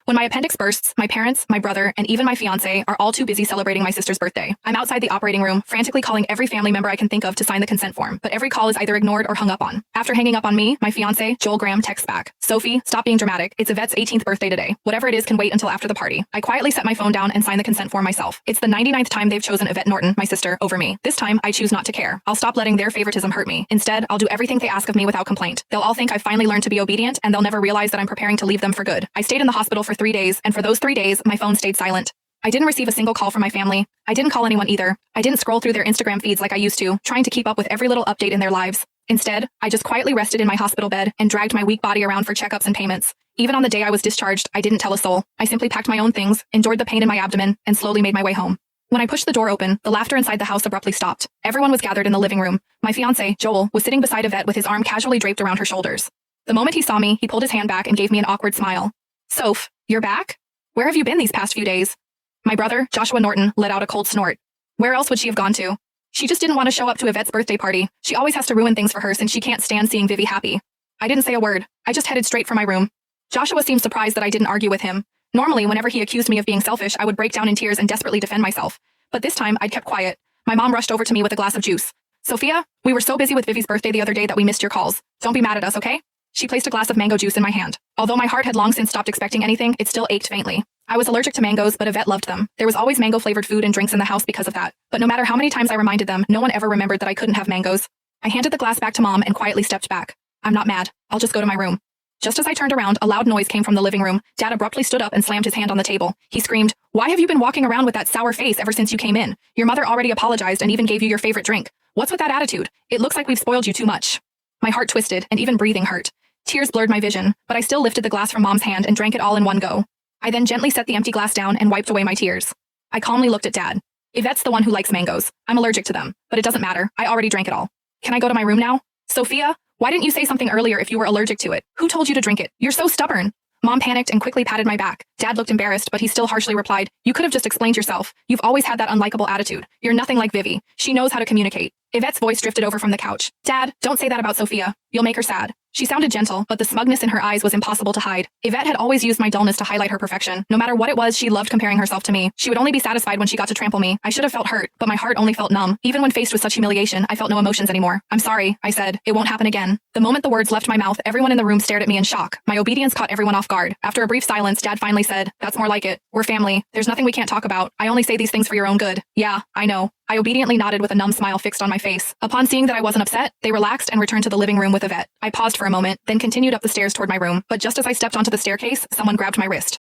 When my appendix bursts, my parents, my brother, and even my fiancé are all too busy celebrating my sister's birthday. I'm outside the operating room, frantically calling every family member I can think of to sign the consent form, but every call is either ignored or hung up on. After hanging up on me, my fiancé, Joel Graham, texts back, "Sophie, stop being dramatic. It's Yvette's 18th birthday today. Whatever it is can wait until after the party." I quietly set my phone down and sign the consent form myself. It's the 99th time they've chosen Yvette Norton, my sister, over me. This time, I choose not to care. I'll stop letting their favoritism hurt me. Instead, I'll do everything they ask of me without complaint. They'll all think I've finally learned to be obedient, and they'll never realize that I'm preparing to leave them for good. I stayed in the hospital for 3 days, and for those 3 days, my phone stayed silent. I didn't receive a single call from my family. I didn't call anyone either. I didn't scroll through their Instagram feeds like I used to, trying to keep up with every little update in their lives. Instead, I just quietly rested in my hospital bed and dragged my weak body around for checkups and payments. Even on the day I was discharged, I didn't tell a soul. I simply packed my own things, endured the pain in my abdomen, and slowly made my way home. When I pushed the door open, the laughter inside the house abruptly stopped. Everyone was gathered in the living room. My fiancé, Joel, was sitting beside Yvette with his arm casually draped around her shoulders. The moment he saw me, he pulled his hand back and gave me an awkward smile. "Soph, you're back? Where have you been these past few days?" My brother, Joshua Norton, let out a cold snort. Where else would she have gone to? She just didn't want to show up to Yvette's birthday party. She always has to ruin things for her since she can't stand seeing Vivi happy. I didn't say a word. I just headed straight for my room. Joshua seemed surprised that I didn't argue with him. Normally, whenever he accused me of being selfish, I would break down in tears and desperately defend myself. But this time, I'd kept quiet. My mom rushed over to me with a glass of juice. "Sophia, we were so busy with Vivi's birthday the other day that we missed your calls. Don't be mad at us, okay?" She placed a glass of mango juice in my hand. Although my heart had long since stopped expecting anything, it still ached faintly. I was allergic to mangoes, but Yvette loved them. There was always mango-flavored food and drinks in the house because of that. But no matter how many times I reminded them, no one ever remembered that I couldn't have mangoes. I handed the glass back to Mom and quietly stepped back. "I'm not mad. I'll just go to my room." Just as I turned around, a loud noise came from the living room. Dad abruptly stood up and slammed his hand on the table. He screamed, "Why have you been walking around with that sour face ever since you came in? Your mother already apologized and even gave you your favorite drink. What's with that attitude? It looks like we've spoiled you too much." My heart twisted, and even breathing hurt. Tears blurred my vision, but I still lifted the glass from Mom's hand and drank it all in one go. I then gently set the empty glass down and wiped away my tears. I calmly looked at Dad. "Yvette's the one who likes mangoes. I'm allergic to them, but it doesn't matter. I already drank it all. Can I go to my room now?" "Sophia, why didn't you say something earlier if you were allergic to it? Who told you to drink it? You're so stubborn." Mom panicked and quickly patted my back. Dad looked embarrassed, but he still harshly replied, "You could have just explained yourself. You've always had that unlikable attitude. You're nothing like Vivi. She knows how to communicate." Yvette's voice drifted over from the couch. "Dad, don't say that about Sophia. You'll make her sad." She sounded gentle, but the smugness in her eyes was impossible to hide. Yvette had always used my dullness to highlight her perfection. No matter what it was, she loved comparing herself to me. She would only be satisfied when she got to trample me. I should have felt hurt, but my heart only felt numb. Even when faced with such humiliation, I felt no emotions anymore. "I'm sorry," I said. "It won't happen again." The moment the words left my mouth, everyone in the room stared at me in shock. My obedience caught everyone off guard. After a brief silence, Dad finally said, "That's more like it. We're family. There's nothing we can't talk about. I only say these things for your own good." "Yeah, I know." I obediently nodded with a numb smile fixed on my face. Upon seeing that I wasn't upset, they relaxed and returned to the living room with Yvette. I paused for a moment, then continued up the stairs toward my room, but just as I stepped onto the staircase, someone grabbed my wrist.